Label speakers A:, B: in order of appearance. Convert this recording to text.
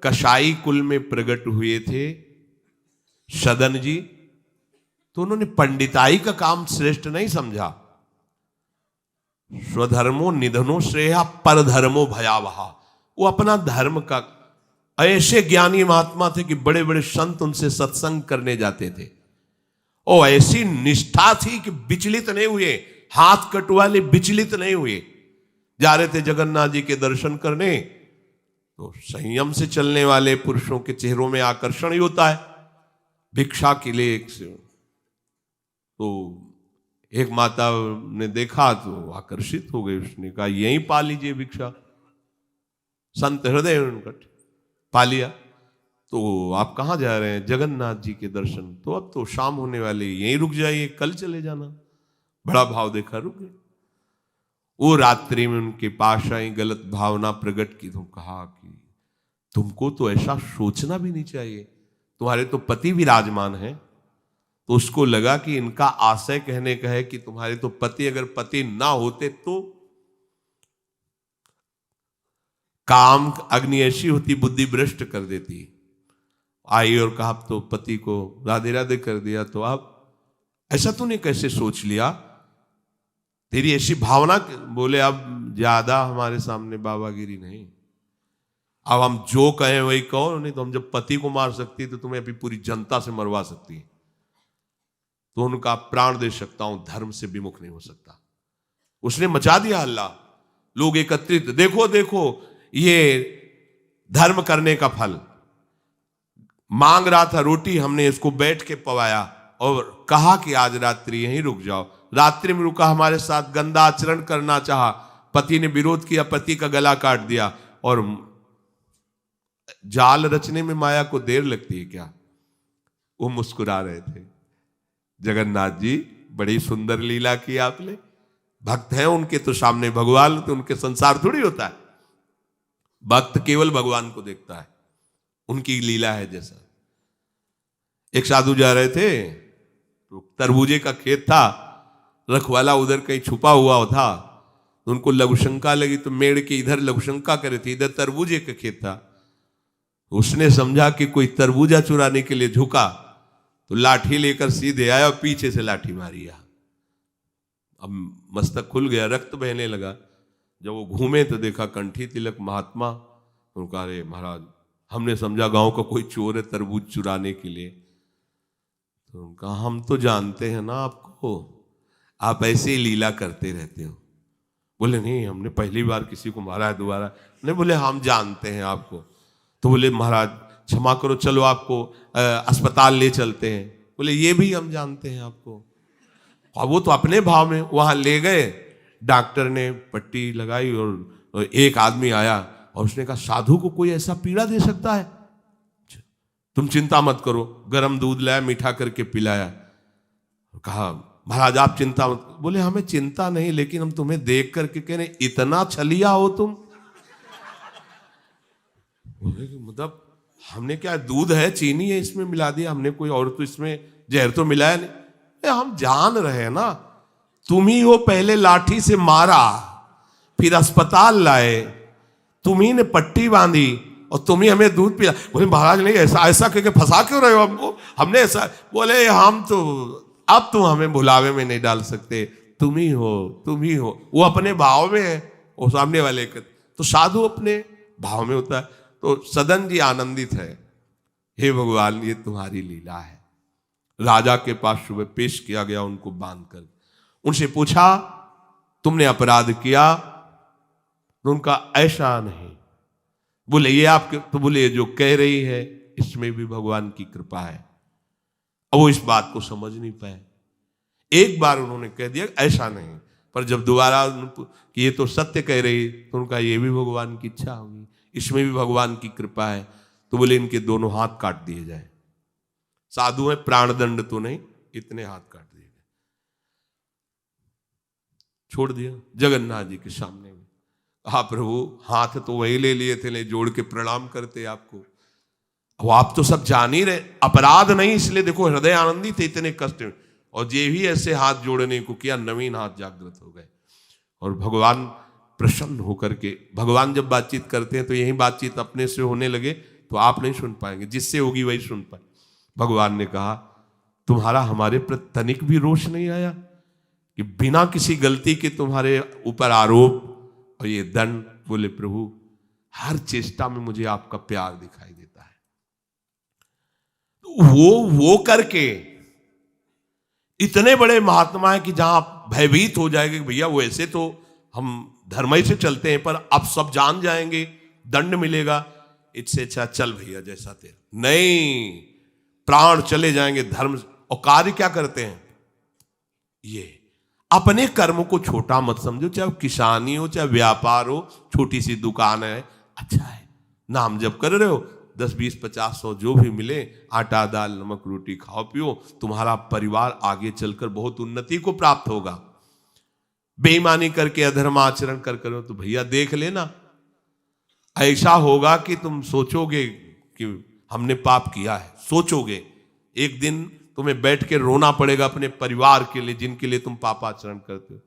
A: कसाई कुल में प्रकट हुए थे सदन जी, तो उन्होंने पंडिताई का काम श्रेष्ठ नहीं समझा। स्वधर्मो निधनो श्रेया परधर्मो भयावहा। वो अपना धर्म का, ऐसे ज्ञानी महात्मा थे कि बड़े बड़े संत उनसे सत्संग करने जाते थे, और ऐसी निष्ठा थी कि विचलित नहीं हुए, हाथ कटवाले विचलित नहीं हुए। जा रहे थे जगन्नाथ जी के दर्शन करने, तो संयम से चलने वाले पुरुषों के चेहरों में आकर्षण ही होता है। भिक्षा के लिए तो एक माता ने देखा तो आकर्षित हो गई, उसने कहा यहीं पा लीजिए भिक्षा। संत हृदय उनका पा लिया। तो आप कहाँ जा रहे हैं? जगन्नाथ जी के दर्शन। तो अब तो शाम होने वाली, यहीं रुक जाइए, कल चले जाना। बड़ा भाव देखा, रुक गए। वो रात्रि में उनके पास आई, गलत भावना प्रकट की, तो कहा कि तुमको तो ऐसा सोचना भी नहीं चाहिए, तुम्हारे तो पति विराजमान है। तो उसको लगा कि इनका आशय कहने का है कि तुम्हारे तो पति, अगर पति ना होते तो काम अग्नि ऐसी होती, बुद्धि भ्रष्ट कर देती। आई और कहा तो पति को राधे राधे कर दिया, तो आप ऐसा तूने कैसे सोच लिया, तेरी ऐसी भावना। बोले अब ज्यादा हमारे सामने बाबागिरी नहीं, अब हम जो कहें वही कहो, नहीं तो हम जब पति को मार सकती तो तुम्हें अभी पूरी जनता से मरवा सकती है। तो उनका प्राण दे सकता हूं, धर्म से विमुख नहीं हो सकता। उसने मचा दिया हल्ला, लोग एकत्रित, देखो देखो ये धर्म करने का फल। मांग रहा था रोटी, हमने इसको बैठ के पवाया और कहा कि आज रात्रि यहीं रुक जाओ। रात्रि में रुका, हमारे साथ गंदा आचरण करना चाहा, पति ने विरोध किया, पति का गला काट दिया। और जाल रचने में माया को देर लगती है क्या? वो मुस्कुरा रहे थे। जगन्नाथ जी बड़ी सुंदर लीला की आपने, भक्त हैं उनके तो सामने भगवान, तो उनके संसार थोड़ी होता है। भक्त केवल भगवान को देखता है, उनकी लीला है जैसा। एक साधु जा रहे थे, तो तरबूजे का खेत था, रखवाला उधर कहीं छुपा हुआ था, तो उनको लघुशंका लगी, तो मेड़ के इधर लघुशंका करे थे, इधर तरबूजे का खेत था। उसने समझा कि कोई तरबूजा चुराने के लिए झुका, तो लाठी लेकर सीधे आया और पीछे से लाठी मारी। अब मस्तक खुल गया, रक्त बहने लगा। जब वो घूमे तो देखा कंठी तिलक महात्मा। उनका अरे महाराज, हमने समझा गांव का कोई चोर है तरबूज चुराने के लिए। तो उनका हम तो जानते हैं ना आपको, आप ऐसे ही लीला करते रहते हो। बोले नहीं, हमने पहली बार किसी को मारा है, दोबारा नहीं। बोले हम जानते हैं आपको। तो बोले महाराज क्षमा करो, चलो आपको अस्पताल ले चलते हैं। बोले ये भी हम जानते हैं आपको। और वो तो अपने भाव में वहां ले गए, डॉक्टर ने पट्टी लगाई और एक आदमी आया और उसने कहा साधु को कोई ऐसा पीड़ा दे सकता है? तुम चिंता मत करो। गर्म दूध लाया, मीठा करके पिलाया। कहा महाराज आप चिंता मत। बोले हमें चिंता नहीं, लेकिन हम तुम्हें देख करके कह रहे इतना छलिया हो तुम। मतलब हमने क्या, दूध है, चीनी है, इसमें मिला दिया हमने, कोई और तो इसमें जहर तो मिलाया नहीं। हम जान रहे हैं ना, तुम ही वो पहले लाठी से मारा, फिर अस्पताल लाए, तुम ही ने पट्टी बांधी और तुम ही हमें दूध पिला। बोले महाराज नहीं, ऐसा ऐसा करके फंसा क्यों रहे हो हमको, हमने ऐसा। बोले हम तो अब तुम हमें भुलावे में नहीं डाल सकते, तुम ही हो, तुम ही हो। वो अपने भाव में है, वो सामने वाले के। तो साधु अपने भाव में होता है। तो सदन जी आनंदित है, हे भगवान ये तुम्हारी लीला है। राजा के पास सुबह पेश किया गया उनको बांध कर। उनसे पूछा तुमने अपराध किया? तो उनका ऐसा नहीं। बोले ये आपके, तो बोले जो कह रही है इसमें भी भगवान की कृपा है। अब वो इस बात को समझ नहीं पाए। एक बार उन्होंने कह दिया ऐसा नहीं, पर जब दोबारा कि ये तो सत्य कह रही, तो उनका ये भी भगवान की इच्छा होगी, इसमें भी भगवान की कृपा है। तो बोले इनके दोनों हाथ काट दिए जाए। साधु है, प्राणदंड तो नहीं, इतने हाथ काट दिए गए, छोड़ दिया जगन्नाथ जी के सामने में। हाँ प्रभु, हाथ तो वही ले लिए थे, ले जोड़ के प्रणाम करते आपको। अब आप तो सब जान ही रहे, अपराध नहीं, इसलिए देखो हृदय आनंदित थे, इतने कष्ट में। और जे भी ऐसे हाथ जोड़ने को किया, नवीन हाथ जागृत हो गए। और भगवान प्रसन्न होकर के, भगवान जब बातचीत करते हैं तो यही बातचीत अपने से होने लगे, तो आप नहीं सुन पाएंगे, जिससे होगी वही सुन पाए। भगवान ने कहा तुम्हारा हमारे प्रति तनिक भी रोष नहीं आया कि बिना किसी गलती के तुम्हारे ऊपर आरोप और ये दंड। बोले प्रभु हर चेष्टा में मुझे आपका प्यार दिखाई देता है। तो वो करके इतने बड़े महात्मा है कि जहां आप भयभीत हो जाएंगे कि भैया वो ऐसे तो हम धर्म से चलते हैं, पर अब सब जान जाएंगे, दंड मिलेगा, इससे अच्छा चल भैया जैसा तेरा। नहीं, प्राण चले जाएंगे धर्म। और कार्य क्या करते हैं, ये अपने कर्म को छोटा मत समझो, चाहे किसानी हो, चाहे व्यापार हो, छोटी सी दुकान है, अच्छा है, नाम जप कर रहे हो, 10, 20, 50, 100 जो भी मिले, आटा दाल नमक रोटी खाओ पियो, तुम्हारा परिवार आगे चलकर बहुत उन्नति को प्राप्त होगा। बेईमानी करके अधर्म आचरण कर करो तो भैया देख लेना, ऐसा होगा कि तुम सोचोगे कि हमने पाप किया है। सोचोगे एक दिन तुम्हें बैठ के रोना पड़ेगा अपने परिवार के लिए जिनके लिए तुम पापाचरण करते हो।